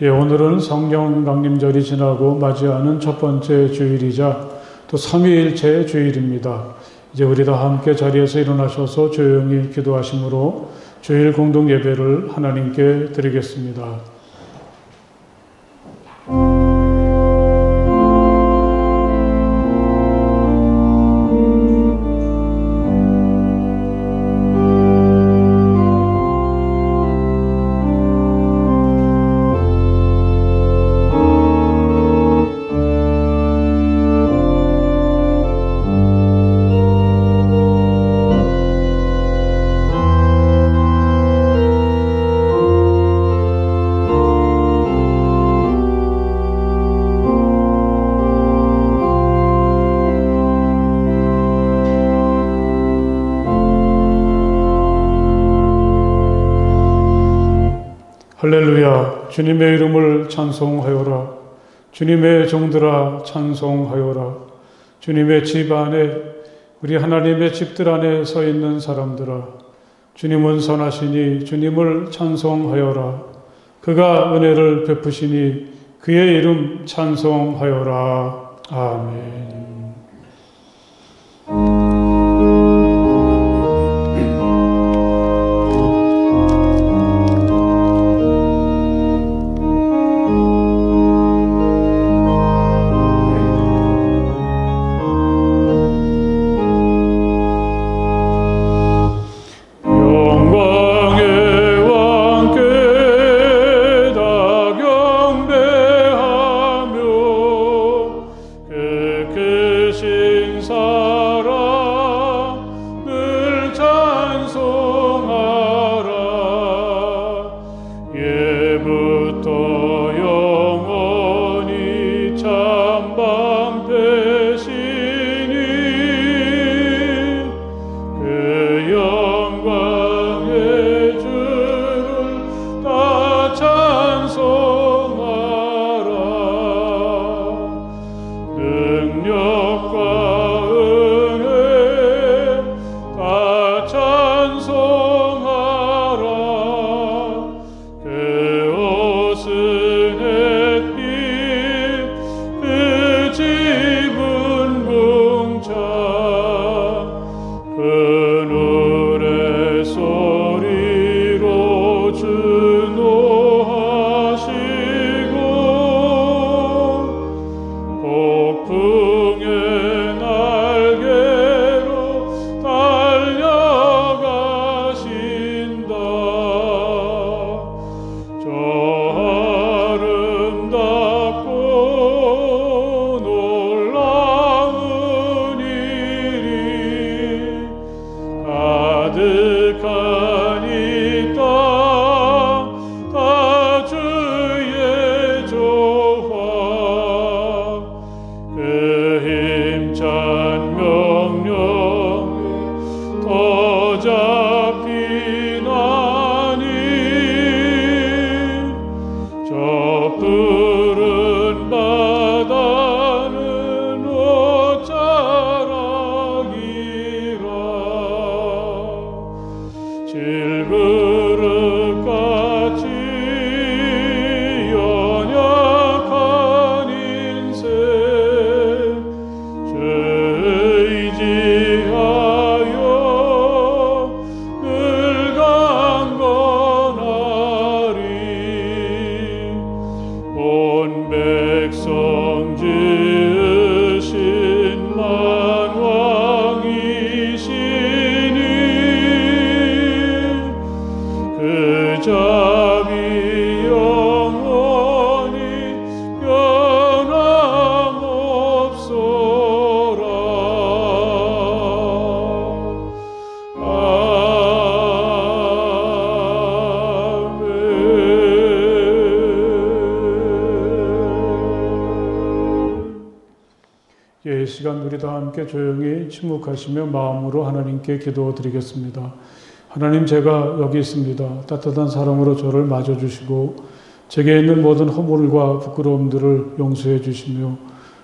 예, 오늘은 성령 강림절이 지나고 맞이하는 첫 번째 주일이자 또 삼위일체 주일입니다. 이제 우리 다 함께 자리에서 일어나셔서 조용히 기도하심으로 주일 공동 예배를 하나님께 드리겠습니다. 할렐루야. 주님의 이름을 찬송하여라. 주님의 종들아 찬송하여라. 주님의 집 안에, 우리 하나님의 집들 안에 서 있는 사람들아, 주님은 선하시니 주님을 찬송하여라. 그가 은혜를 베푸시니 그의 이름 찬송하여라. 아멘. 이 시간 우리 다 함께 조용히 침묵하시며 마음으로 하나님께 기도드리겠습니다. 하나님, 제가 여기 있습니다. 따뜻한 사랑으로 저를 맞아주시고 제게 있는 모든 허물과 부끄러움들을 용서해 주시며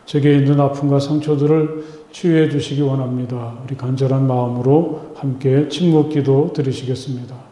제게 있는 아픔과 상처들을 치유해 주시기 원합니다. 우리 간절한 마음으로 함께 침묵 기도 드리시겠습니다.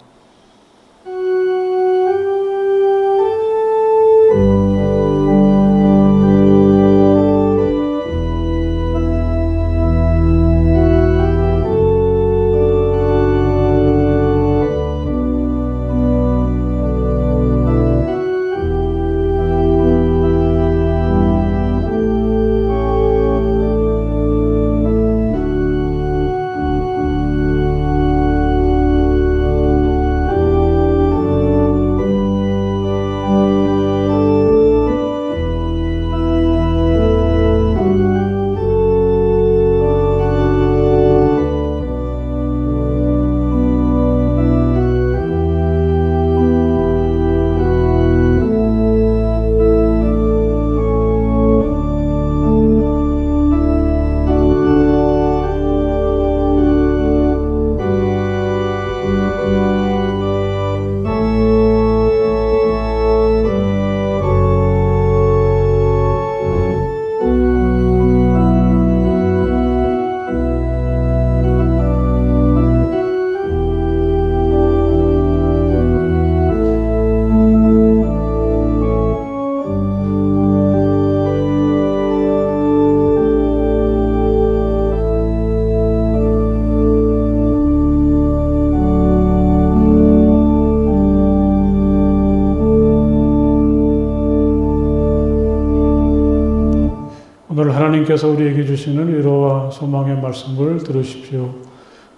하나님께서 우리에게 주시는 위로와 소망의 말씀을 들으십시오.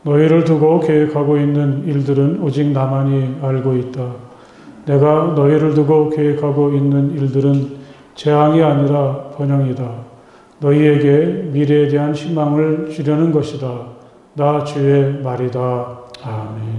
너희를 두고 계획하고 있는 일들은 오직 나만이 알고 있다. 내가 너희를 두고 계획하고 있는 일들은 재앙이 아니라 번영이다. 너희에게 미래에 대한 희망을 주려는 것이다. 나 주의 말이다. 아멘.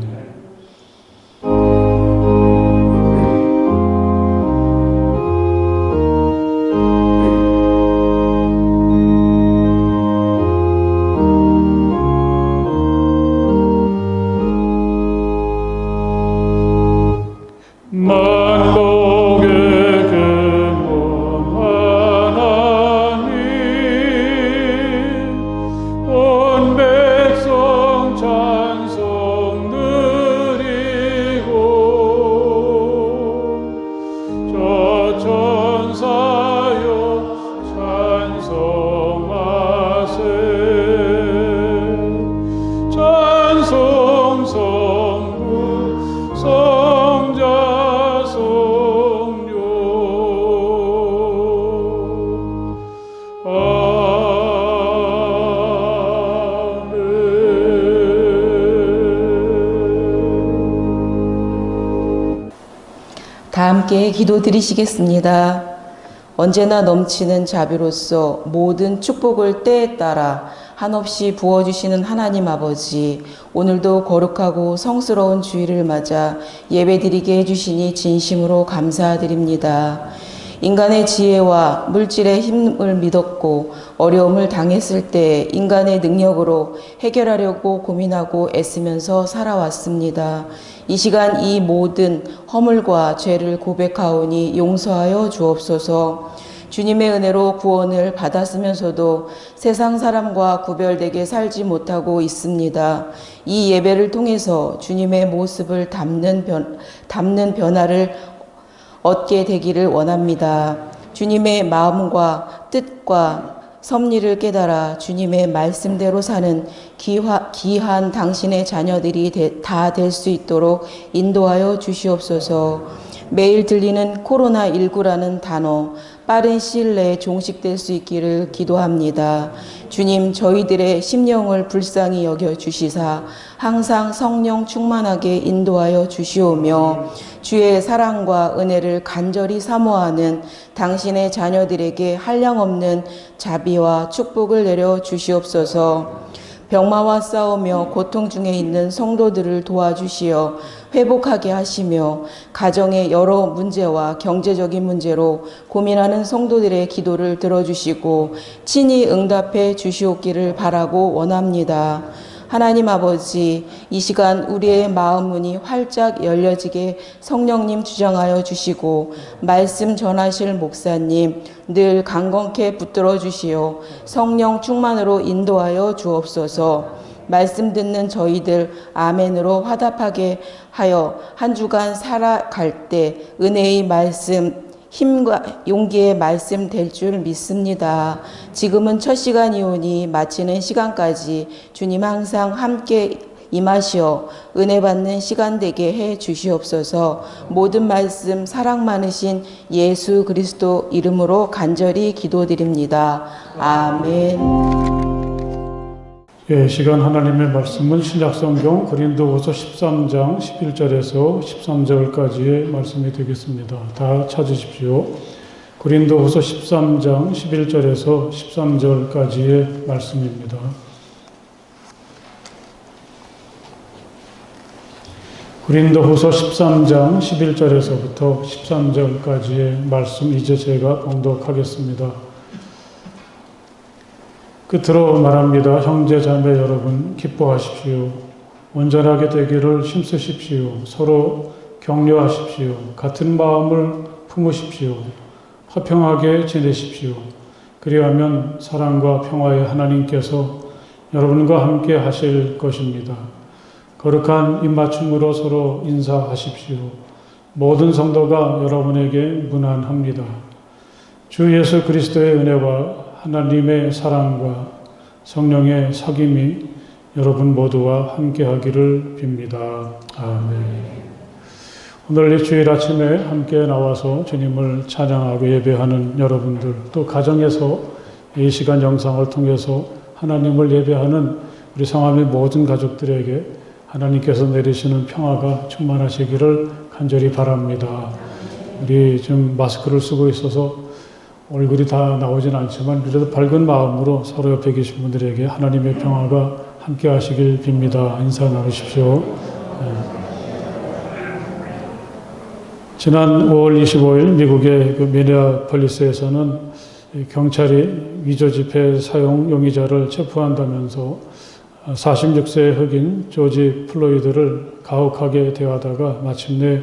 다 함께 기도드리시겠습니다. 언제나 넘치는 자비로서 모든 축복을 때에 따라 한없이 부어주시는 하나님 아버지, 오늘도 거룩하고 성스러운 주일을 맞아 예배드리게 해주시니 진심으로 감사드립니다. 인간의 지혜와 물질의 힘을 믿었고 어려움을 당했을 때 인간의 능력으로 해결하려고 고민하고 애쓰면서 살아왔습니다. 이 시간 이 모든 허물과 죄를 고백하오니 용서하여 주옵소서. 주님의 은혜로 구원을 받았으면서도 세상 사람과 구별되게 살지 못하고 있습니다. 이 예배를 통해서 주님의 모습을 담는 변화를 얻게 되기를 원합니다. 주님의 마음과 뜻과 섭리를 깨달아 주님의 말씀대로 사는 귀한 당신의 자녀들이 다 될 수 있도록 인도하여 주시옵소서. 매일 들리는 코로나19라는 단어 빠른 시일 내에 종식될 수 있기를 기도합니다. 주님, 저희들의 심령을 불쌍히 여겨 주시사 항상 성령 충만하게 인도하여 주시오며 주의 사랑과 은혜를 간절히 사모하는 당신의 자녀들에게 한량없는 자비와 축복을 내려 주시옵소서. 병마와 싸우며 고통 중에 있는 성도들을 도와주시어 회복하게 하시며 가정의 여러 문제와 경제적인 문제로 고민하는 성도들의 기도를 들어주시고 친히 응답해 주시옵기를 바라고 원합니다. 하나님 아버지, 이 시간 우리의 마음 문이 활짝 열려지게 성령님 주장하여 주시고 말씀 전하실 목사님 늘 강건케 붙들어 주시어 성령 충만으로 인도하여 주옵소서. 말씀 듣는 저희들 아멘으로 화답하게 하여 한 주간 살아갈 때 은혜의 말씀, 힘과 용기의 말씀 될 줄 믿습니다. 지금은 첫 시간이오니 마치는 시간까지 주님 항상 함께 임하시어 은혜 받는 시간 되게 해 주시옵소서. 모든 말씀 사랑 많으신 예수 그리스도 이름으로 간절히 기도드립니다. 아멘. 예, 시간 하나님의 말씀은 신약성경 고린도후서 13장 11절에서 13절까지의 말씀이 되겠습니다. 다 찾으십시오. 고린도후서 13장 11절에서 13절까지의 말씀입니다. 고린도후서 13장 11절에서부터 13절까지의 말씀 이제 제가 봉독하겠습니다. 끝으로 말합니다. 형제 자매 여러분 기뻐하십시오. 온전하게 되기를 힘쓰십시오. 서로 격려하십시오. 같은 마음을 품으십시오. 화평하게 지내십시오. 그리하면 사랑과 평화의 하나님께서 여러분과 함께 하실 것입니다. 거룩한 입맞춤으로 서로 인사하십시오. 모든 성도가 여러분에게 문안합니다. 주 예수 그리스도의 은혜와 하나님의 사랑과 성령의 사귐이 여러분 모두와 함께하기를 빕니다. 아멘. 오늘 이 주일 아침에 함께 나와서 주님을 찬양하고 예배하는 여러분들, 또 가정에서 이 시간 영상을 통해서 하나님을 예배하는 우리 성함의 모든 가족들에게 하나님께서 내리시는 평화가 충만하시기를 간절히 바랍니다. 우리 지금 마스크를 쓰고 있어서 얼굴이 다 나오진 않지만 그래도 밝은 마음으로 서로 옆에 계신 분들에게 하나님의 평화가 함께 하시길 빕니다. 인사 나누십시오. 지난 5월 25일 미국의 미네아폴리스에서는 경찰이 위조 지폐 사용 용의자를 체포한다면서 46세의 흑인 조지 플로이드를 가혹하게 대하다가 마침내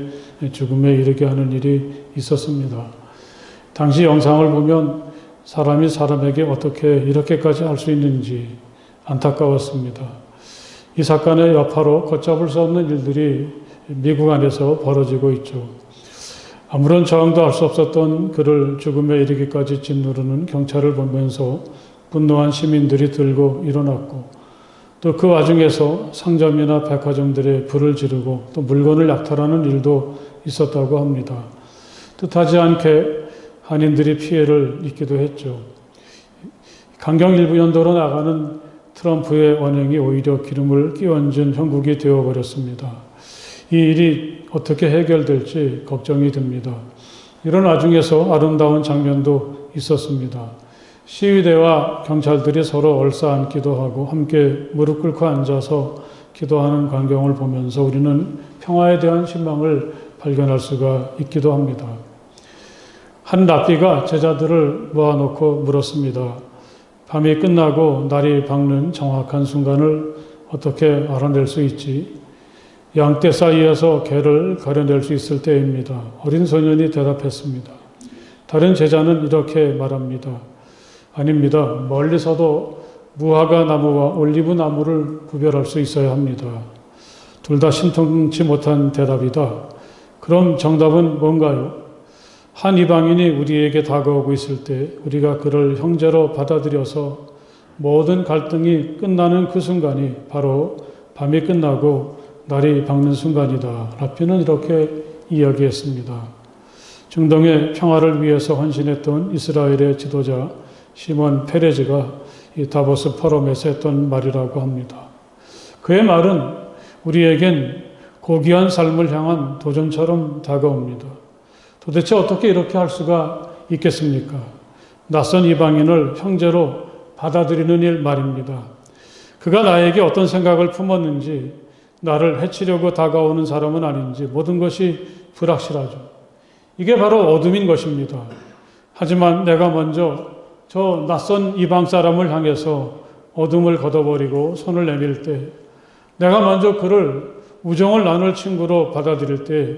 죽음에 이르게 하는 일이 있었습니다. 당시 영상을 보면 사람이 사람에게 어떻게 이렇게까지 할 수 있는지 안타까웠습니다. 이 사건의 여파로 걷잡을 수 없는 일들이 미국 안에서 벌어지고 있죠. 아무런 저항도 할 수 없었던 그를 죽음에 이르기까지 짓누르는 경찰을 보면서 분노한 시민들이 들고 일어났고 또 그 와중에서 상점이나 백화점들에 불을 지르고 또 물건을 약탈하는 일도 있었다고 합니다. 뜻하지 않게 한인들이 피해를 입기도 했죠. 강경 일부 연도로 나가는 트럼프의 언행이 오히려 기름을 끼얹은 형국이 되어버렸습니다. 이 일이 어떻게 해결될지 걱정이 됩니다. 이런 와중에서 아름다운 장면도 있었습니다. 시위대와 경찰들이 서로 얼싸안기도 하고 함께 무릎 꿇고 앉아서 기도하는 광경을 보면서 우리는 평화에 대한 희망을 발견할 수가 있기도 합니다. 한 랍비가 제자들을 모아놓고 물었습니다. 밤이 끝나고 날이 밝는 정확한 순간을 어떻게 알아낼 수 있지? 양떼 사이에서 개를 가려낼 수 있을 때입니다. 어린 소년이 대답했습니다. 다른 제자는 이렇게 말합니다. 아닙니다. 멀리서도 무화과 나무와 올리브 나무를 구별할 수 있어야 합니다. 둘 다 신통치 못한 대답이다. 그럼 정답은 뭔가요? 한 이방인이 우리에게 다가오고 있을 때 우리가 그를 형제로 받아들여서 모든 갈등이 끝나는 그 순간이 바로 밤이 끝나고 날이 밝는 순간이다. 랍비는 이렇게 이야기했습니다. 중동의 평화를 위해서 헌신했던 이스라엘의 지도자 시몬 페레즈가 이 다보스 포럼에서 했던 말이라고 합니다. 그의 말은 우리에겐 고귀한 삶을 향한 도전처럼 다가옵니다. 도대체 어떻게 이렇게 할 수가 있겠습니까? 낯선 이방인을 형제로 받아들이는 일 말입니다. 그가 나에게 어떤 생각을 품었는지, 나를 해치려고 다가오는 사람은 아닌지 모든 것이 불확실하죠. 이게 바로 어둠인 것입니다. 하지만 내가 먼저 저 낯선 이방 사람을 향해서 어둠을 걷어버리고 손을 내밀 때, 내가 먼저 그를 우정을 나눌 친구로 받아들일 때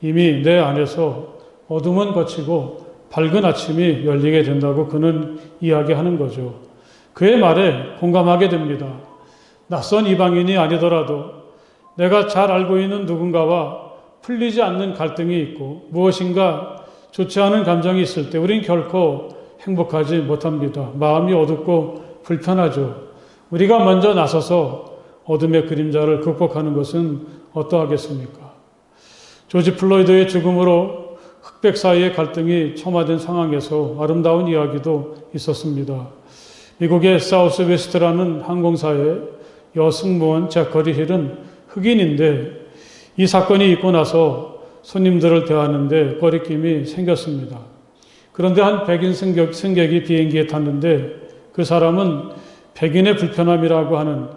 이미 내 안에서 어둠은 거치고 밝은 아침이 열리게 된다고 그는 이야기하는 거죠. 그의 말에 공감하게 됩니다. 낯선 이방인이 아니더라도 내가 잘 알고 있는 누군가와 풀리지 않는 갈등이 있고 무엇인가 좋지 않은 감정이 있을 때 우린 결코 행복하지 못합니다. 마음이 어둡고 불편하죠. 우리가 먼저 나서서 어둠의 그림자를 극복하는 것은 어떠하겠습니까? 조지 플로이드의 죽음으로 흑백 사이의 갈등이 첨화된 상황에서 아름다운 이야기도 있었습니다. 미국의 사우스웨스트라는 항공사의 여승무원 제커리 힐은 흑인인데 이 사건이 있고 나서 손님들을 대하는데 거리낌이 생겼습니다. 그런데 한 백인 승객이 비행기에 탔는데 그 사람은 백인의 불편함이라고 하는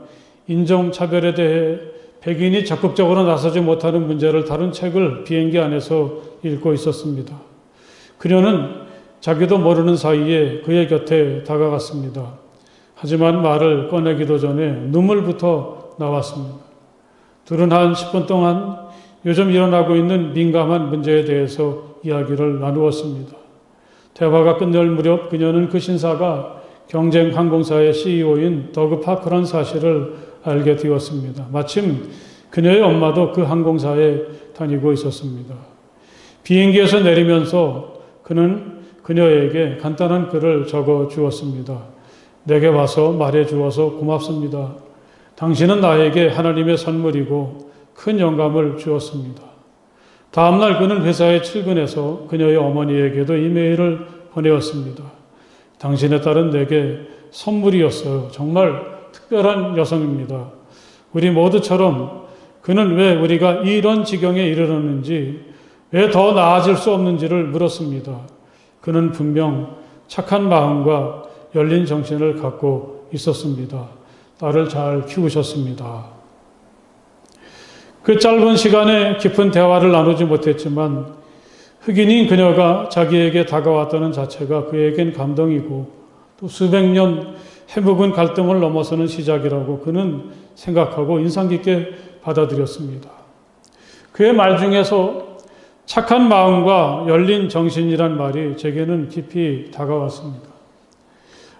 인종차별에 대해 백인이 적극적으로 나서지 못하는 문제를 다룬 책을 비행기 안에서 읽고 있었습니다. 그녀는 자기도 모르는 사이에 그의 곁에 다가갔습니다. 하지만 말을 꺼내기도 전에 눈물부터 나왔습니다. 둘은 한 10분 동안 요즘 일어나고 있는 민감한 문제에 대해서 이야기를 나누었습니다. 대화가 끝날 무렵 그녀는 그 신사가 경쟁 항공사의 CEO인 더그 파커라는 사실을 알게 되었습니다. 마침 그녀의 엄마도 그 항공사에 다니고 있었습니다. 비행기에서 내리면서 그는 그녀에게 간단한 글을 적어 주었습니다. 내게 와서 말해 주어서 고맙습니다. 당신은 나에게 하나님의 선물이고 큰 영감을 주었습니다. 다음날 그는 회사에 출근해서 그녀의 어머니에게도 이메일을 보내었습니다. 당신의 딸은 내게 선물이었어요. 정말 특별한 여성입니다. 우리 모두처럼 그는 왜 우리가 이런 지경에 이르렀는지, 왜 더 나아질 수 없는지를 물었습니다. 그는 분명 착한 마음과 열린 정신을 갖고 있었습니다. 딸을 잘 키우셨습니다. 그 짧은 시간에 깊은 대화를 나누지 못했지만 흑인인 그녀가 자기에게 다가왔다는 자체가 그에겐 감동이고 또 수백 년 해묵은 갈등을 넘어서는 시작이라고 그는 생각하고 인상 깊게 받아들였습니다. 그의 말 중에서 착한 마음과 열린 정신이란 말이 제게는 깊이 다가왔습니다.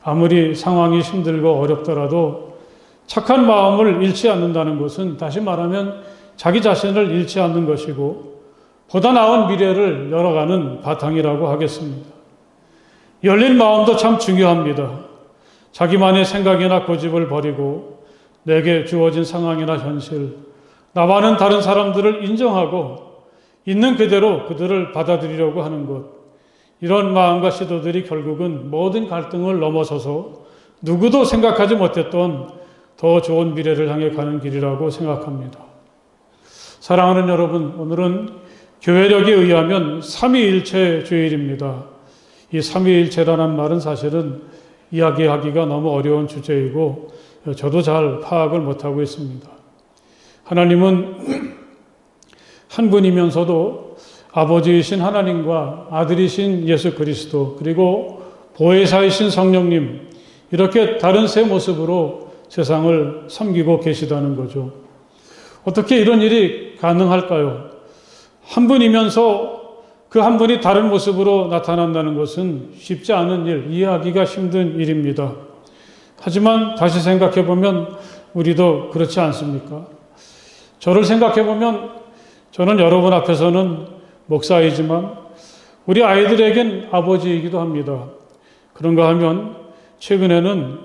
아무리 상황이 힘들고 어렵더라도 착한 마음을 잃지 않는다는 것은 다시 말하면 자기 자신을 잃지 않는 것이고 보다 나은 미래를 열어가는 바탕이라고 하겠습니다. 열린 마음도 참 중요합니다. 자기만의 생각이나 고집을 버리고 내게 주어진 상황이나 현실, 나와는 다른 사람들을 인정하고 있는 그대로 그들을 받아들이려고 하는 것, 이런 마음과 시도들이 결국은 모든 갈등을 넘어서서 누구도 생각하지 못했던 더 좋은 미래를 향해 가는 길이라고 생각합니다. 사랑하는 여러분, 오늘은 교회력에 의하면 삼위일체 주일입니다. 이 삼위일체라는 말은 사실은 이야기하기가 너무 어려운 주제이고 저도 잘 파악을 못하고 있습니다. 하나님은 한 분이면서도 아버지이신 하나님과 아들이신 예수 그리스도 그리고 보혜사이신 성령님, 이렇게 다른 세 모습으로 세상을 섬기고 계시다는 거죠. 어떻게 이런 일이 가능할까요? 한 분이면서 그 한 분이 다른 모습으로 나타난다는 것은 쉽지 않은 일, 이해하기가 힘든 일입니다. 하지만 다시 생각해 보면 우리도 그렇지 않습니까? 저를 생각해 보면 저는 여러분 앞에서는 목사이지만 우리 아이들에겐 아버지이기도 합니다. 그런가 하면 최근에는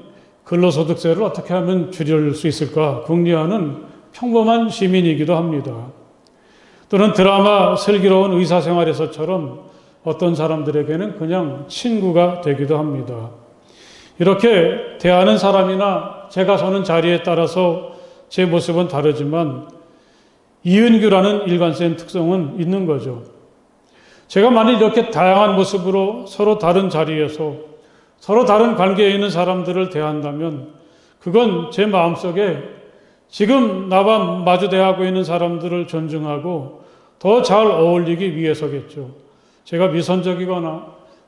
근로소득세를 어떻게 하면 줄일 수 있을까 궁리하는 평범한 시민이기도 합니다. 또는 드라마 슬기로운 의사생활에서처럼 어떤 사람들에게는 그냥 친구가 되기도 합니다. 이렇게 대하는 사람이나 제가 서는 자리에 따라서 제 모습은 다르지만 이은규라는 일관된 특성은 있는 거죠. 제가 만일 이렇게 다양한 모습으로 서로 다른 자리에서 서로 다른 관계에 있는 사람들을 대한다면 그건 제 마음속에 지금 나와 마주 대하고 있는 사람들을 존중하고 더 잘 어울리기 위해서겠죠. 제가 미선적이거나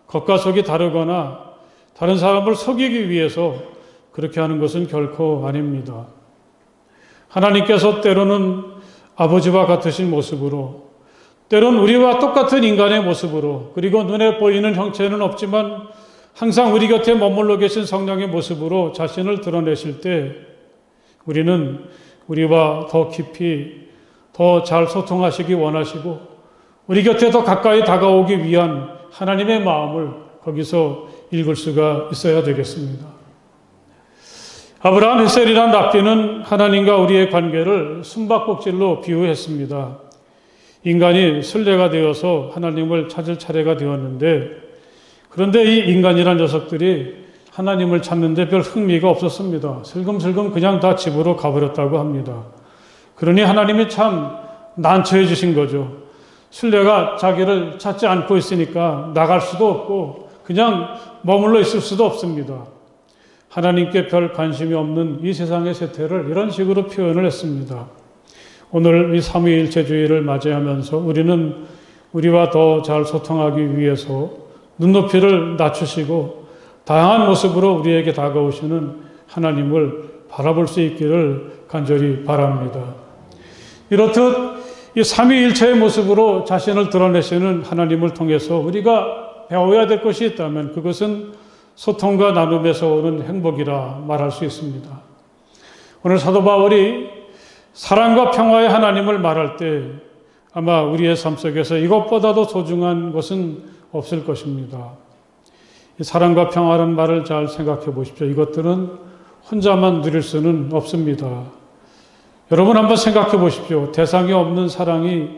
겉과 속이 다르거나 다른 사람을 속이기 위해서 그렇게 하는 것은 결코 아닙니다. 하나님께서 때로는 아버지와 같으신 모습으로, 때로는 우리와 똑같은 인간의 모습으로, 그리고 눈에 보이는 형체는 없지만 항상 우리 곁에 머물러 계신 성령의 모습으로 자신을 드러내실 때 우리는 우리와 더 깊이 더 잘 소통하시기 원하시고 우리 곁에 더 가까이 다가오기 위한 하나님의 마음을 거기서 읽을 수가 있어야 되겠습니다. 아브라함, 헷셀이란 랍비는 하나님과 우리의 관계를 숨바꼭질로 비유했습니다. 인간이 순례가 되어서 하나님을 찾을 차례가 되었는데, 그런데 이 인간이란 녀석들이 하나님을 찾는데 별 흥미가 없었습니다. 슬금슬금 그냥 다 집으로 가버렸다고 합니다. 그러니 하나님이 참 난처해 주신 거죠. 순례가 자기를 찾지 않고 있으니까 나갈 수도 없고 그냥 머물러 있을 수도 없습니다. 하나님께 별 관심이 없는 이 세상의 세태를 이런 식으로 표현을 했습니다. 오늘 이 삼위일체주의를 맞이하면서 우리는 우리와 더 잘 소통하기 위해서 눈높이를 낮추시고 다양한 모습으로 우리에게 다가오시는 하나님을 바라볼 수 있기를 간절히 바랍니다. 이렇듯 이 삼위일체의 모습으로 자신을 드러내시는 하나님을 통해서 우리가 배워야 될 것이 있다면 그것은 소통과 나눔에서 오는 행복이라 말할 수 있습니다. 오늘 사도 바울이 사랑과 평화의 하나님을 말할 때 아마 우리의 삶 속에서 이것보다도 소중한 것은 없을 것입니다. 이 사랑과 평화라는 말을 잘 생각해 보십시오. 이것들은 혼자만 누릴 수는 없습니다. 여러분 한번 생각해 보십시오. 대상이 없는 사랑이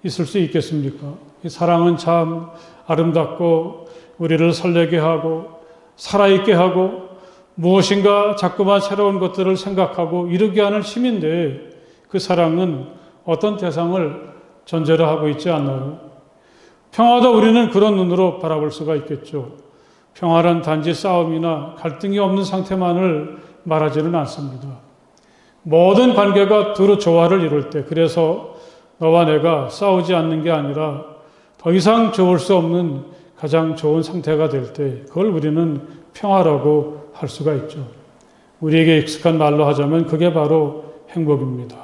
있을 수 있겠습니까? 이 사랑은 참 아름답고 우리를 설레게 하고 살아있게 하고 무엇인가 자꾸만 새로운 것들을 생각하고 이루게 하는 힘인데 그 사랑은 어떤 대상을 전제로 하고 있지 않나요? 평화도 우리는 그런 눈으로 바라볼 수가 있겠죠. 평화란 단지 싸움이나 갈등이 없는 상태만을 말하지는 않습니다. 모든 관계가 두루 조화를 이룰 때, 그래서 너와 내가 싸우지 않는 게 아니라 더 이상 좋을 수 없는 가장 좋은 상태가 될 때, 그걸 우리는 평화라고 할 수가 있죠. 우리에게 익숙한 말로 하자면 그게 바로 행복입니다.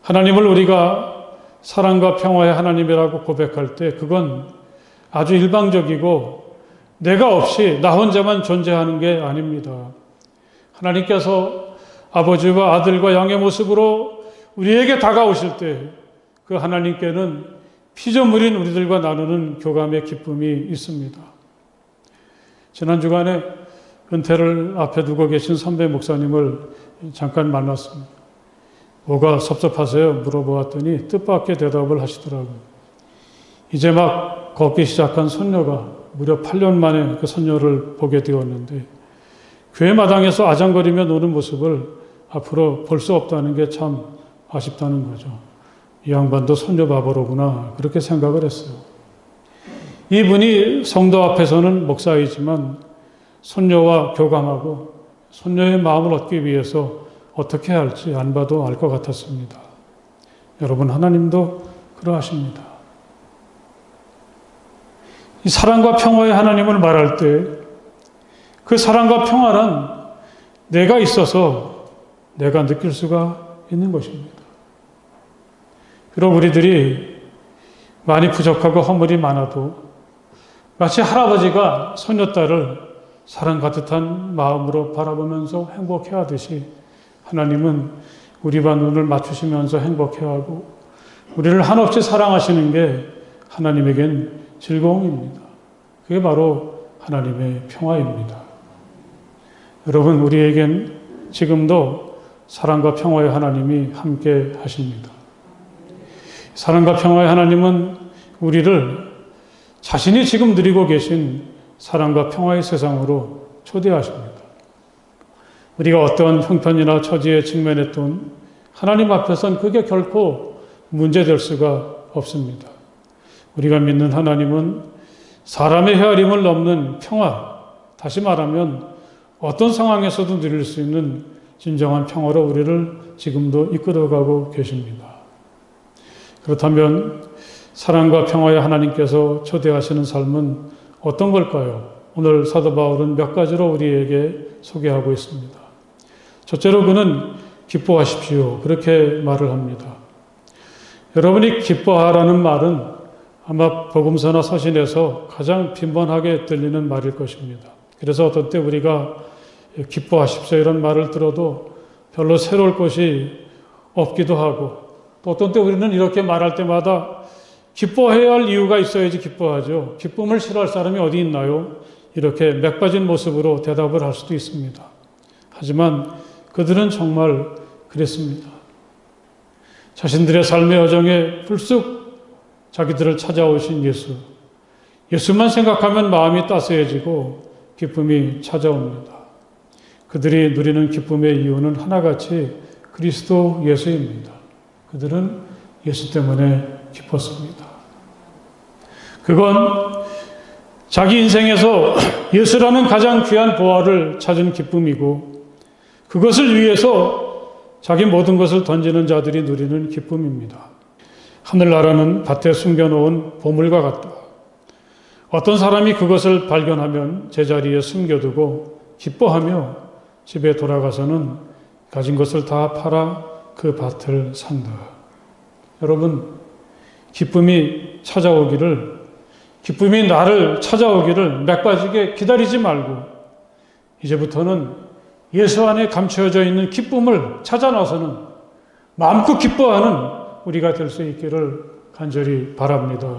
하나님을 우리가 사랑과 평화의 하나님이라고 고백할 때 그건 아주 일방적이고 내가 없이 나 혼자만 존재하는 게 아닙니다. 하나님께서 아버지와 아들과 양의 모습으로 우리에게 다가오실 때 그 하나님께는 피조물인 우리들과 나누는 교감의 기쁨이 있습니다. 지난 주간에 은퇴를 앞에 두고 계신 선배 목사님을 잠깐 만났습니다. 뭐가 섭섭하세요? 물어보았더니 뜻밖의 대답을 하시더라고요. 이제 막 걷기 시작한 손녀가 무려 8년 만에 그 손녀를 보게 되었는데 교회 마당에서 아장거리며 노는 모습을 앞으로 볼 수 없다는 게 참 아쉽다는 거죠. 이 양반도 손녀 바보로구나 그렇게 생각을 했어요. 이분이 성도 앞에서는 목사이지만 손녀와 교감하고 손녀의 마음을 얻기 위해서 어떻게 할지 안 봐도 알 것 같았습니다. 여러분, 하나님도 그러하십니다. 이 사랑과 평화의 하나님을 말할 때 그 사랑과 평화란 내가 있어서 내가 느낄 수가 있는 것입니다. 비록 우리들이 많이 부족하고 허물이 많아도 마치 할아버지가 손녀딸을 사랑 가득한 마음으로 바라보면서 행복해하듯이 하나님은 우리와 눈을 맞추시면서 행복해하고 우리를 한없이 사랑하시는 게 하나님에겐 즐거움입니다. 그게 바로 하나님의 평화입니다. 여러분, 우리에겐 지금도 사랑과 평화의 하나님이 함께 하십니다. 사랑과 평화의 하나님은 우리를 자신이 지금 누리고 계신 사랑과 평화의 세상으로 초대하십니다. 우리가 어떤 형편이나 처지에 직면했던 하나님 앞에선 그게 결코 문제될 수가 없습니다. 우리가 믿는 하나님은 사람의 헤아림을 넘는 평화, 다시 말하면 어떤 상황에서도 누릴 수 있는 진정한 평화로 우리를 지금도 이끌어가고 계십니다. 그렇다면 사랑과 평화의 하나님께서 초대하시는 삶은 어떤 걸까요? 오늘 사도 바울은 몇 가지로 우리에게 소개하고 있습니다. 첫째로 그는 기뻐하십시오. 그렇게 말을 합니다. 여러분이 기뻐하라는 말은 아마 복음서나 서신에서 가장 빈번하게 들리는 말일 것입니다. 그래서 어떤 때 우리가 기뻐하십시오 이런 말을 들어도 별로 새로울 것이 없기도 하고 또 어떤 때 우리는 이렇게 말할 때마다 기뻐해야 할 이유가 있어야지 기뻐하죠. 기쁨을 싫어할 사람이 어디 있나요? 이렇게 맥 빠진 모습으로 대답을 할 수도 있습니다. 하지만 그들은 정말 그랬습니다. 자신들의 삶의 여정에 불쑥 자기들을 찾아오신 예수. 예수만 생각하면 마음이 따스해지고 기쁨이 찾아옵니다. 그들이 누리는 기쁨의 이유는 하나같이 그리스도 예수입니다. 그들은 예수 때문에 기뻤습니다. 그건 자기 인생에서 예수라는 가장 귀한 보화를 찾은 기쁨이고 그것을 위해서 자기 모든 것을 던지는 자들이 누리는 기쁨입니다. 하늘나라는 밭에 숨겨놓은 보물과 같다. 어떤 사람이 그것을 발견하면 제자리에 숨겨두고 기뻐하며 집에 돌아가서는 가진 것을 다 팔아 그 밭을 산다. 여러분, 기쁨이 찾아오기를, 기쁨이 나를 찾아오기를 맥 빠지게 기다리지 말고 이제부터는 예수 안에 감춰져 있는 기쁨을 찾아 나서는 마음껏 기뻐하는 우리가 될 수 있기를 간절히 바랍니다.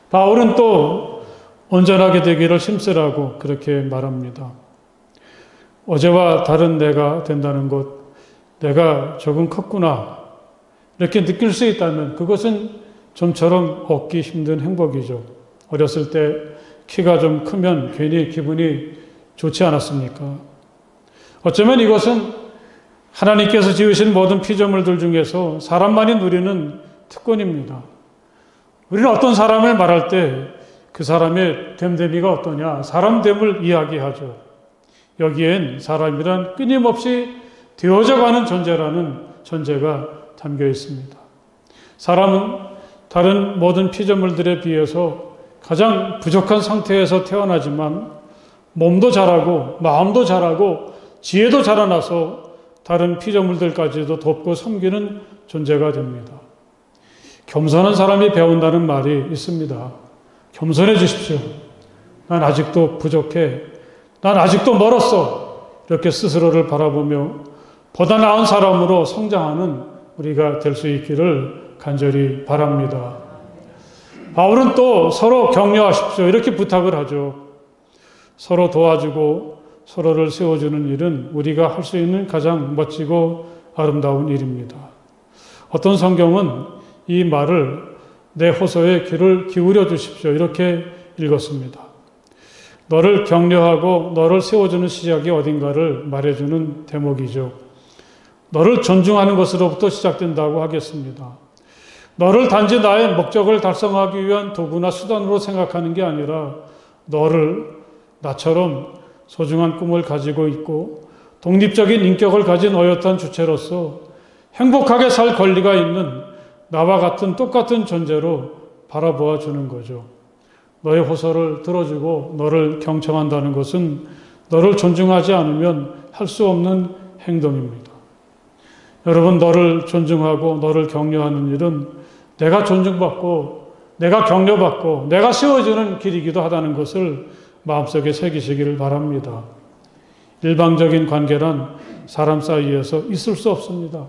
바울은 또 온전하게 되기를 힘쓰라고 그렇게 말합니다. 어제와 다른 내가 된다는 것, 내가 조금 컸구나 이렇게 느낄 수 있다면 그것은 좀처럼 얻기 힘든 행복이죠. 어렸을 때 키가 좀 크면 괜히 기분이 좋지 않았습니까? 어쩌면 이것은 하나님께서 지으신 모든 피조물들 중에서 사람만이 누리는 특권입니다. 우리는 어떤 사람을 말할 때 그 사람의 됨됨이가 어떠냐, 사람됨을 이야기하죠. 여기엔 사람이란 끊임없이 되어져가는 존재라는 전제가 담겨 있습니다. 사람은 다른 모든 피조물들에 비해서 가장 부족한 상태에서 태어나지만 몸도 자라고 마음도 자라고 지혜도 자라나서 다른 피조물들까지도 돕고 섬기는 존재가 됩니다. 겸손한 사람이 배운다는 말이 있습니다. 겸손해 주십시오. 난 아직도 부족해. 난 아직도 멀었어. 이렇게 스스로를 바라보며 보다 나은 사람으로 성장하는 우리가 될 수 있기를 간절히 바랍니다. 바울은 또 서로 격려하십시오. 이렇게 부탁을 하죠. 서로 도와주고 서로를 세워주는 일은 우리가 할 수 있는 가장 멋지고 아름다운 일입니다. 어떤 성경은 이 말을 내 호소에 귀를 기울여 주십시오. 이렇게 읽었습니다. 너를 격려하고 너를 세워주는 시작이 어딘가를 말해주는 대목이죠. 너를 존중하는 것으로부터 시작된다고 하겠습니다. 너를 단지 나의 목적을 달성하기 위한 도구나 수단으로 생각하는 게 아니라 너를 나처럼 소중한 꿈을 가지고 있고 독립적인 인격을 가진 어엿한 주체로서 행복하게 살 권리가 있는 나와 같은 똑같은 존재로 바라보아 주는 거죠. 너의 호소를 들어주고 너를 경청한다는 것은 너를 존중하지 않으면 할 수 없는 행동입니다. 여러분, 너를 존중하고 너를 격려하는 일은 내가 존중받고 내가 격려받고 내가 세워지는 길이기도 하다는 것을 마음속에 새기시기를 바랍니다. 일방적인 관계란 사람 사이에서 있을 수 없습니다.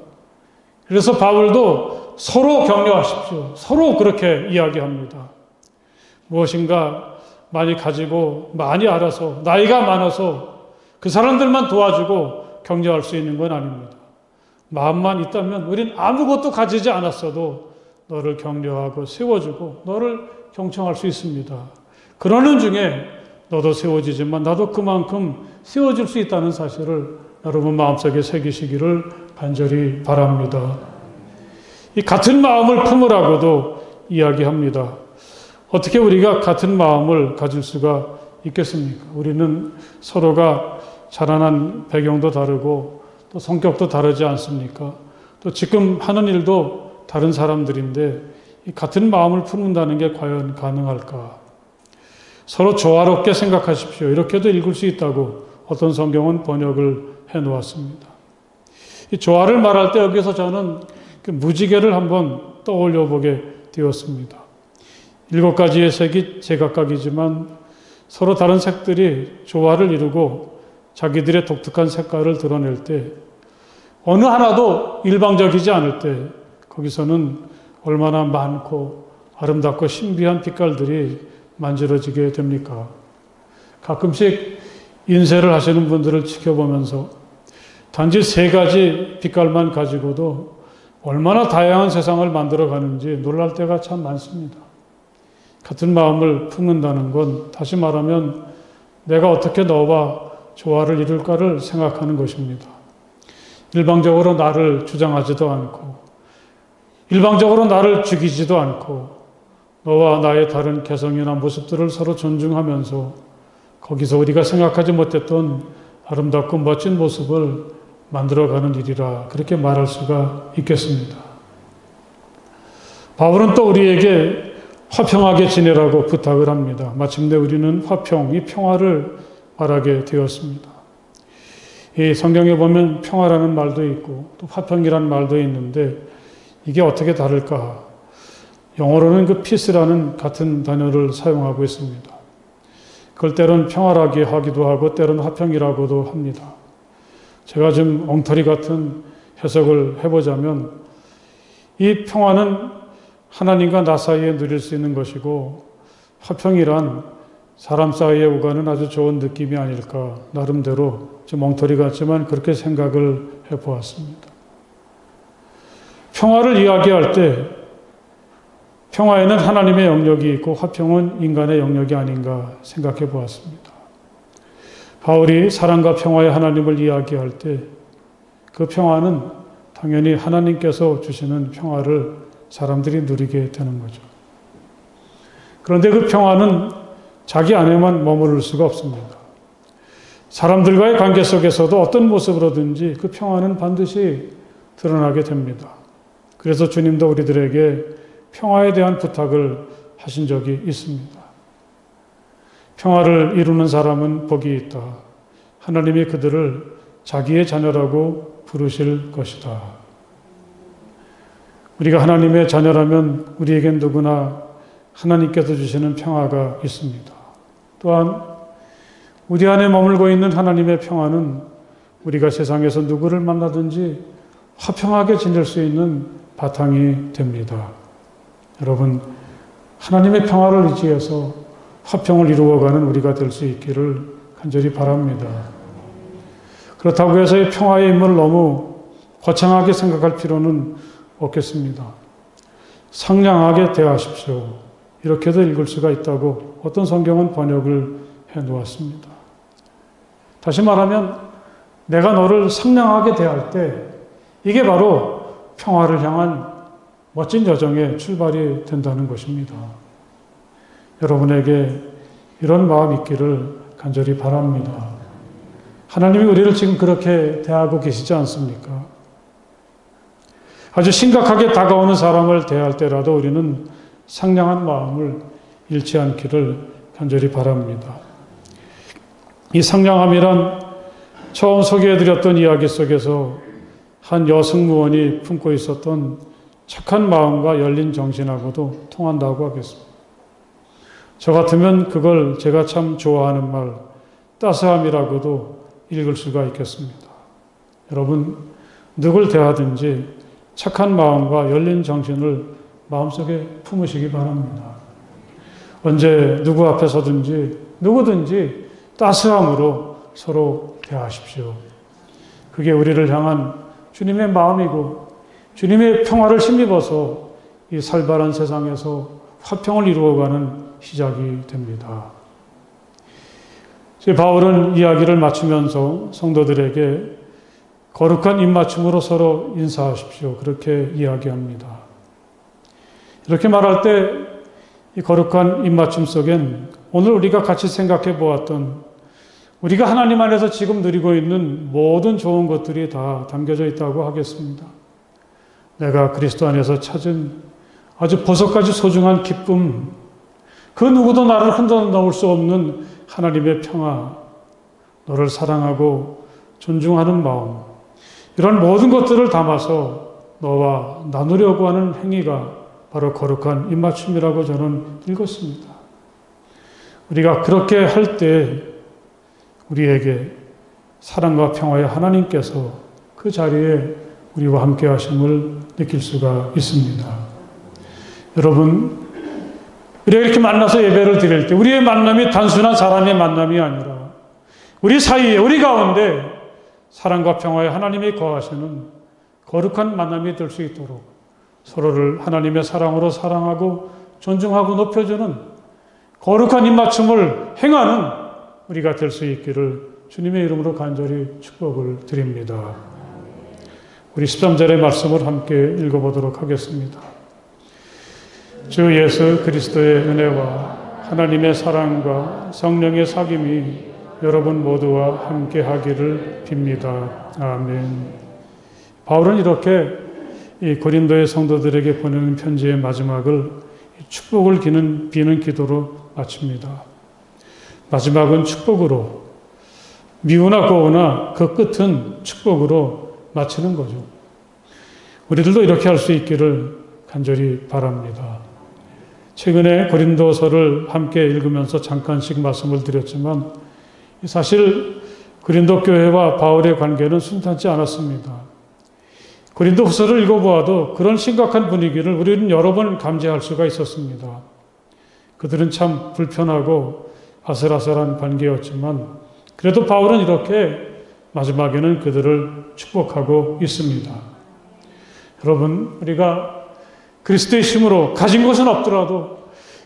그래서 바울도 서로 격려하십시오. 서로 그렇게 이야기합니다. 무엇인가 많이 가지고 많이 알아서 나이가 많아서 그 사람들만 도와주고 격려할 수 있는 건 아닙니다. 마음만 있다면 우린 아무것도 가지지 않았어도 너를 격려하고 세워주고 너를 경청할 수 있습니다. 그러는 중에 너도 세워지지만 나도 그만큼 세워질 수 있다는 사실을 여러분 마음속에 새기시기를 간절히 바랍니다. 이 같은 마음을 품으라고도 이야기합니다. 어떻게 우리가 같은 마음을 가질 수가 있겠습니까? 우리는 서로가 자라난 배경도 다르고 또 성격도 다르지 않습니까? 또 지금 하는 일도 다른 사람들인데 이 같은 마음을 품는다는 게 과연 가능할까? 서로 조화롭게 생각하십시오. 이렇게도 읽을 수 있다고 어떤 성경은 번역을 해놓았습니다. 이 조화를 말할 때 여기서 저는 그 무지개를 한번 떠올려 보게 되었습니다. 7가지의 색이 제각각이지만 서로 다른 색들이 조화를 이루고 자기들의 독특한 색깔을 드러낼 때 어느 하나도 일방적이지 않을 때 거기서는 얼마나 많고 아름답고 신비한 빛깔들이 만들어지게 됩니까? 가끔씩 인쇄를 하시는 분들을 지켜보면서 단지 3가지 빛깔만 가지고도 얼마나 다양한 세상을 만들어가는지 놀랄 때가 참 많습니다. 같은 마음을 품는다는 건 다시 말하면 내가 어떻게 너와 조화를 이룰까를 생각하는 것입니다. 일방적으로 나를 주장하지도 않고 일방적으로 나를 죽이지도 않고 너와 나의 다른 개성이나 모습들을 서로 존중하면서 거기서 우리가 생각하지 못했던 아름답고 멋진 모습을 만들어가는 일이라 그렇게 말할 수가 있겠습니다. 바울은 또 우리에게 화평하게 지내라고 부탁을 합니다. 마침내 우리는 화평, 이 평화를 말하게 되었습니다. 이 성경에 보면 평화라는 말도 있고 또 화평이라는 말도 있는데 이게 어떻게 다를까? 영어로는 그 peace라는 같은 단어를 사용하고 있습니다. 그걸 때론 평화라게 하기도 하고 때론 화평이라고도 합니다. 제가 좀 엉터리 같은 해석을 해보자면 이 평화는 하나님과 나 사이에 누릴 수 있는 것이고 화평이란 사람 사이에 오가는 아주 좋은 느낌이 아닐까 나름대로 좀 엉터리 같지만 그렇게 생각을 해보았습니다. 평화를 이야기할 때 평화에는 하나님의 영역이 있고 화평은 인간의 영역이 아닌가 생각해 보았습니다. 바울이 사랑과 평화의 하나님을 이야기할 때 그 평화는 당연히 하나님께서 주시는 평화를 사람들이 누리게 되는 거죠. 그런데 그 평화는 자기 안에만 머무를 수가 없습니다. 사람들과의 관계 속에서도 어떤 모습으로든지 그 평화는 반드시 드러나게 됩니다. 그래서 주님도 우리들에게 평화에 대한 부탁을 하신 적이 있습니다. 평화를 이루는 사람은 복이 있다. 하나님이 그들을 자기의 자녀라고 부르실 것이다. 우리가 하나님의 자녀라면 우리에겐 누구나 하나님께서 주시는 평화가 있습니다. 또한 우리 안에 머물고 있는 하나님의 평화는 우리가 세상에서 누구를 만나든지 화평하게 지낼 수 있는 바탕이 됩니다. 여러분, 하나님의 평화를 의지해서 화평을 이루어가는 우리가 될 수 있기를 간절히 바랍니다. 그렇다고 해서 이 평화의 임무를 너무 거창하게 생각할 필요는 없겠습니다. 상냥하게 대하십시오. 이렇게도 읽을 수가 있다고 어떤 성경은 번역을 해놓았습니다. 다시 말하면 내가 너를 상냥하게 대할 때 이게 바로 평화를 향한 멋진 여정의 출발이 된다는 것입니다. 여러분에게 이런 마음 있기를 간절히 바랍니다. 하나님이 우리를 지금 그렇게 대하고 계시지 않습니까? 아주 심각하게 다가오는 사람을 대할 때라도 우리는 상냥한 마음을 잃지 않기를 간절히 바랍니다. 이 상냥함이란 처음 소개해드렸던 이야기 속에서 한 여승무원이 품고 있었던 착한 마음과 열린 정신하고도 통한다고 하겠습니다. 저 같으면 그걸 제가 참 좋아하는 말, 따스함이라고도 읽을 수가 있겠습니다. 여러분, 누굴 대하든지 착한 마음과 열린 정신을 마음속에 품으시기 바랍니다. 언제 누구 앞에서든지 누구든지 따스함으로 서로 대하십시오. 그게 우리를 향한 주님의 마음이고 주님의 평화를 힘입어서 이 살벌한 세상에서 화평을 이루어가는 시작이 됩니다. 바울은 이야기를 마치면서 성도들에게 거룩한 입맞춤으로 서로 인사하십시오. 그렇게 이야기합니다. 이렇게 말할 때 이 거룩한 입맞춤 속엔 오늘 우리가 같이 생각해 보았던 우리가 하나님 안에서 지금 누리고 있는 모든 좋은 것들이 다 담겨져 있다고 하겠습니다. 내가 그리스도 안에서 찾은 아주 보석까지 소중한 기쁨, 그 누구도 나를 흔들어 놓을 수 없는 하나님의 평화, 너를 사랑하고 존중하는 마음, 이런 모든 것들을 담아서 너와 나누려고 하는 행위가 바로 거룩한 입맞춤이라고 저는 읽었습니다. 우리가 그렇게 할 때 우리에게 사랑과 평화의 하나님께서 그 자리에 우리와 함께 하심을 느낄 수가 있습니다. 여러분, 우리가 이렇게 만나서 예배를 드릴 때 우리의 만남이 단순한 사람의 만남이 아니라 우리 사이에, 우리 가운데 사랑과 평화의 하나님이 거하시는 거룩한 만남이 될 수 있도록 서로를 하나님의 사랑으로 사랑하고 존중하고 높여주는 거룩한 입맞춤을 행하는 우리가 될 수 있기를 주님의 이름으로 간절히 축복을 드립니다. 우리 13절의 말씀을 함께 읽어보도록 하겠습니다. 주 예수 그리스도의 은혜와 하나님의 사랑과 성령의 사귐이 여러분 모두와 함께 하기를 빕니다. 아멘. 바울은 이렇게 이 고린도의 성도들에게 보내는 편지의 마지막을 축복을 비는 기도로 마칩니다. 마지막은 축복으로, 미우나 고우나 그 끝은 축복으로 마치는 거죠. 우리들도 이렇게 할 수 있기를 간절히 바랍니다. 최근에 고린도서를 함께 읽으면서 잠깐씩 말씀을 드렸지만 사실 고린도 교회와 바울의 관계는 순탄치 않았습니다. 고린도 후서를 읽어보아도 그런 심각한 분위기를 우리는 여러 번 감지할 수가 있었습니다. 그들은 참 불편하고 아슬아슬한 관계였지만 그래도 바울은 이렇게 마지막에는 그들을 축복하고 있습니다. 여러분, 우리가 그리스도의 힘으로 가진 것은 없더라도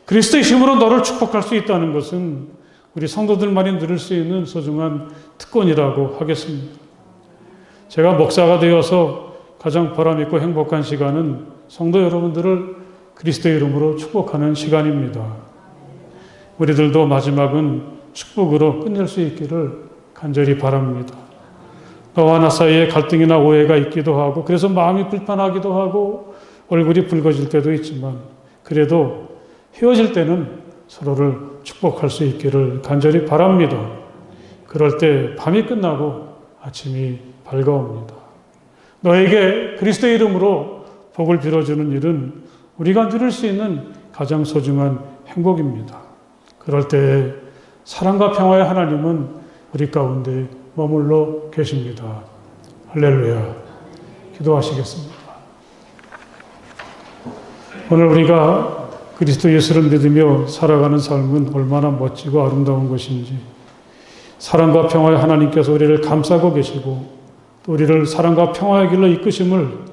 그리스도의 힘으로 너를 축복할 수 있다는 것은 우리 성도들만이 누릴 수 있는 소중한 특권이라고 하겠습니다. 제가 목사가 되어서 가장 보람있고 행복한 시간은 성도 여러분들을 그리스도의 이름으로 축복하는 시간입니다. 우리들도 마지막은 축복으로 끝낼 수 있기를 간절히 바랍니다. 너와 나 사이에 갈등이나 오해가 있기도 하고 그래서 마음이 불편하기도 하고 얼굴이 붉어질 때도 있지만 그래도 헤어질 때는 서로를 축복할 수 있기를 간절히 바랍니다. 그럴 때 밤이 끝나고 아침이 밝아옵니다. 너에게 그리스도의 이름으로 복을 빌어주는 일은 우리가 누릴 수 있는 가장 소중한 행복입니다. 그럴 때 사랑과 평화의 하나님은 우리 가운데 머물러 계십니다. 할렐루야. 기도하시겠습니다. 오늘 우리가 그리스도 예수를 믿으며 살아가는 삶은 얼마나 멋지고 아름다운 것인지, 사랑과 평화의 하나님께서 우리를 감싸고 계시고 또 우리를 사랑과 평화의 길로 이끄심을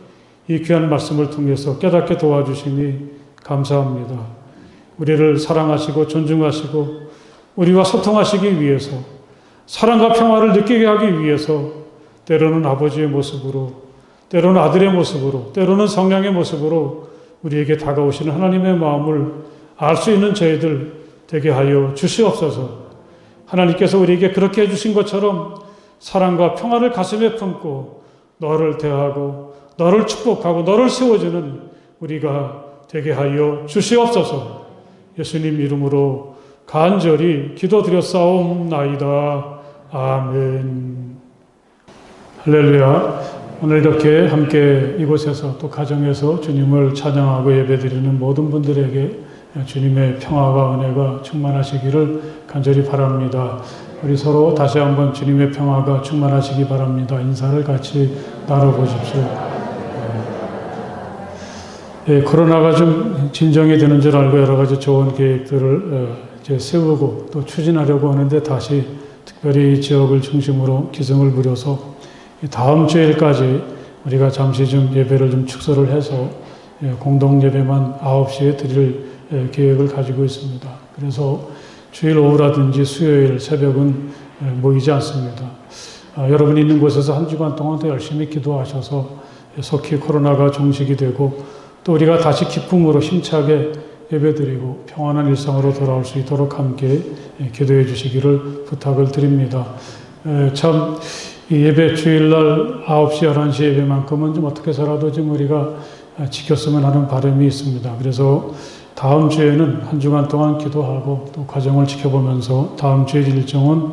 이 귀한 말씀을 통해서 깨닫게 도와주시니 감사합니다. 우리를 사랑하시고 존중하시고 우리와 소통하시기 위해서, 사랑과 평화를 느끼게 하기 위해서 때로는 아버지의 모습으로, 때로는 아들의 모습으로, 때로는 성령의 모습으로 우리에게 다가오시는 하나님의 마음을 알 수 있는 저희들 되게 하여 주시옵소서. 하나님께서 우리에게 그렇게 해주신 것처럼 사랑과 평화를 가슴에 품고 너를 대하고 너를 축복하고 너를 세워주는 우리가 되게 하여 주시옵소서. 예수님 이름으로 간절히 기도드렸사옵나이다. 아멘. 할렐루야. 오늘 이렇게 함께 이곳에서 또 가정에서 주님을 찬양하고 예배드리는 모든 분들에게 주님의 평화와 은혜가 충만하시기를 간절히 바랍니다. 우리 서로 다시 한번 주님의 평화가 충만하시기 바랍니다. 인사를 같이 나눠보십시오. 코로나가 좀 진정이 되는 줄 알고 여러 가지 좋은 계획들을 이제 세우고 또 추진하려고 하는데 다시 특별히 지역을 중심으로 기승을 부려서 다음 주일까지 우리가 잠시 좀 예배를 좀 축소를 해서 공동 예배만 9시에 드릴 계획을 가지고 있습니다. 그래서 주일 오후라든지 수요일 새벽은 모이지 않습니다. 여러분이 있는 곳에서 한 주간 동안 더 열심히 기도하셔서 속히 코로나가 종식이 되고 또 우리가 다시 기쁨으로 힘차게 예배드리고 평안한 일상으로 돌아올 수 있도록 함께 기도해 주시기를 부탁을 드립니다. 참 이 예배 주일날 9시, 11시 예배만큼은 좀 어떻게 해서라도 좀 우리가 지켰으면 하는 바람이 있습니다. 그래서 다음 주에는 한 주간 동안 기도하고 또 과정을 지켜보면서 다음 주의 일정은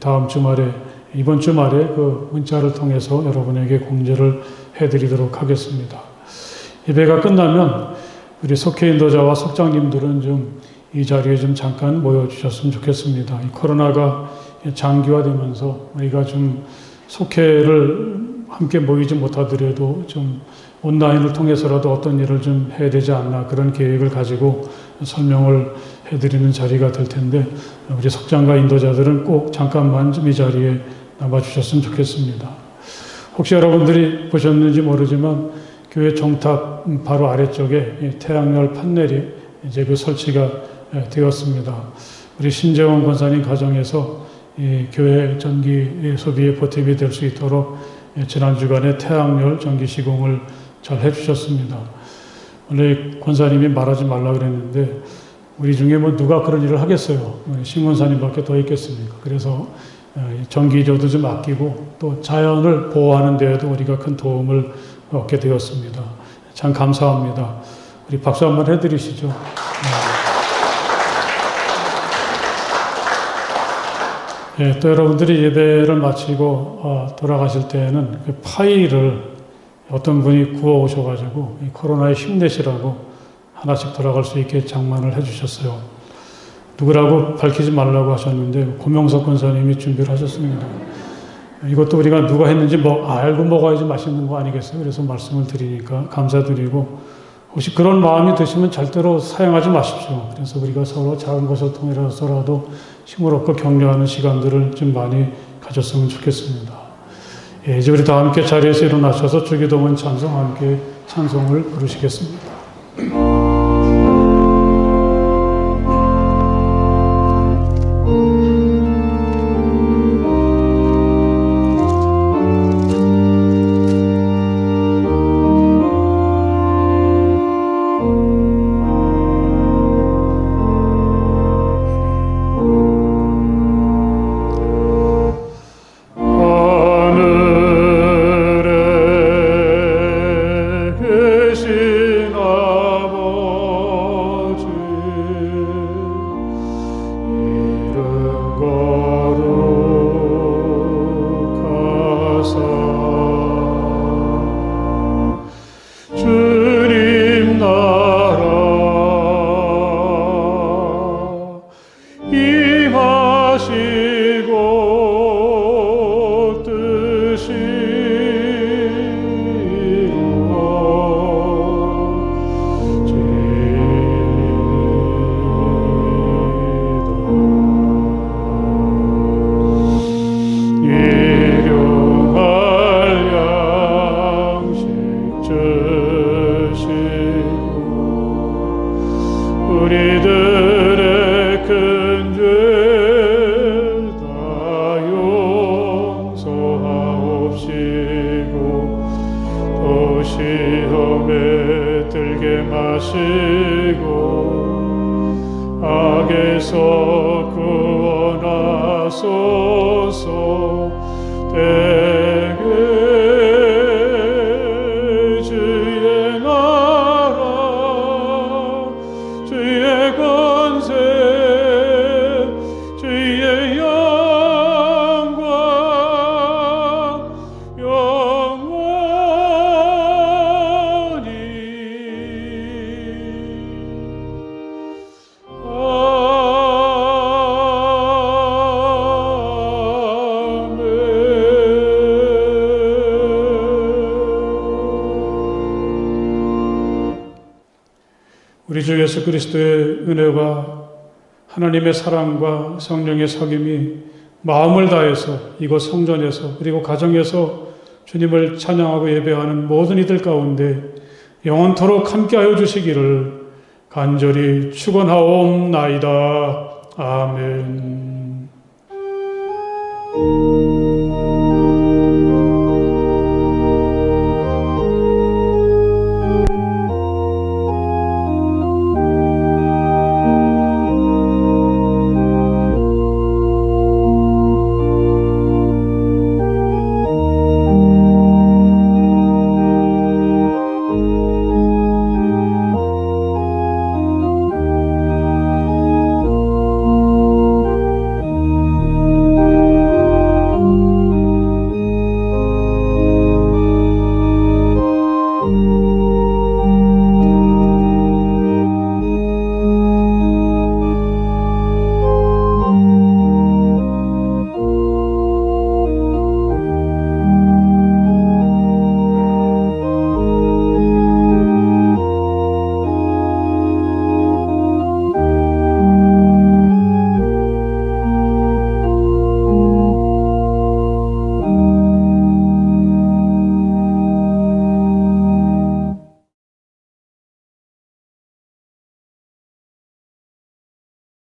다음 주말에, 이번 주말에 그 문자를 통해서 여러분에게 공지를 해드리도록 하겠습니다. 예배가 끝나면 우리 속회 인도자와 속장님들은 좀 이 자리에 좀 잠깐 모여주셨으면 좋겠습니다. 이 코로나가 장기화되면서 우리가 좀 속회를 함께 모이지 못하더라도 좀 온라인을 통해서라도 어떤 일을 좀 해야 되지 않나 그런 계획을 가지고 설명을 해드리는 자리가 될 텐데 우리 속장과 인도자들은 꼭 잠깐만 좀 이 자리에 남아주셨으면 좋겠습니다. 혹시 여러분들이 보셨는지 모르지만 교회 정탑 바로 아래쪽에 태양열 판넬이 이제 그 설치가 되었습니다. 우리 신재원 권사님 가정에서 이 교회 전기 소비에 보탬이 될 수 있도록 지난 주간에 태양열 전기 시공을 잘 해주셨습니다. 원래 권사님이 말하지 말라 그랬는데 우리 중에 뭐 누가 그런 일을 하겠어요? 신 권사님밖에 더 있겠습니까? 그래서 전기료도 좀 아끼고 또 자연을 보호하는 데에도 우리가 큰 도움을 얻게 되었습니다. 참 감사합니다. 우리 박수 한번 해드리시죠. 네, 또 여러분들이 예배를 마치고 돌아가실 때에는 그 파일을 어떤 분이 구워 오셔가지고 이 코로나에 힘내시라고 하나씩 돌아갈 수 있게 장만을 해주셨어요. 누구라고 밝히지 말라고 하셨는데 고명석 권사님이 준비를 하셨습니다. 이것도 우리가 누가 했는지 알고 먹어야지 맛있는 거 아니겠어요? 그래서 말씀을 드리니까 감사드리고 혹시 그런 마음이 드시면 절대로 사양하지 마십시오. 그래서 우리가 서로 작은 것을 통해서라도 힘을 얻고 격려하는 시간들을 좀 많이 가졌으면 좋겠습니다. 이제 우리 다 함께 자리에서 일어나셔서 주기도문 찬송 함께 찬송을 부르시겠습니다. 우리들의 큰 죄 다 용서하옵시고 또 시험에 들게 마시고 악에서 구원하소서. 대개 주의 나라 주의 권세 주의 영광 영원히 우리 주 예수 그리스도의 은혜와 하나님의 사랑과 성령의 사귐이 마음을 다해서 이곳 성전에서 그리고 가정에서 주님을 찬양하고 예배하는 모든 이들 가운데 영원토록 함께하여 주시기를 간절히 축원하옵나이다. 아멘.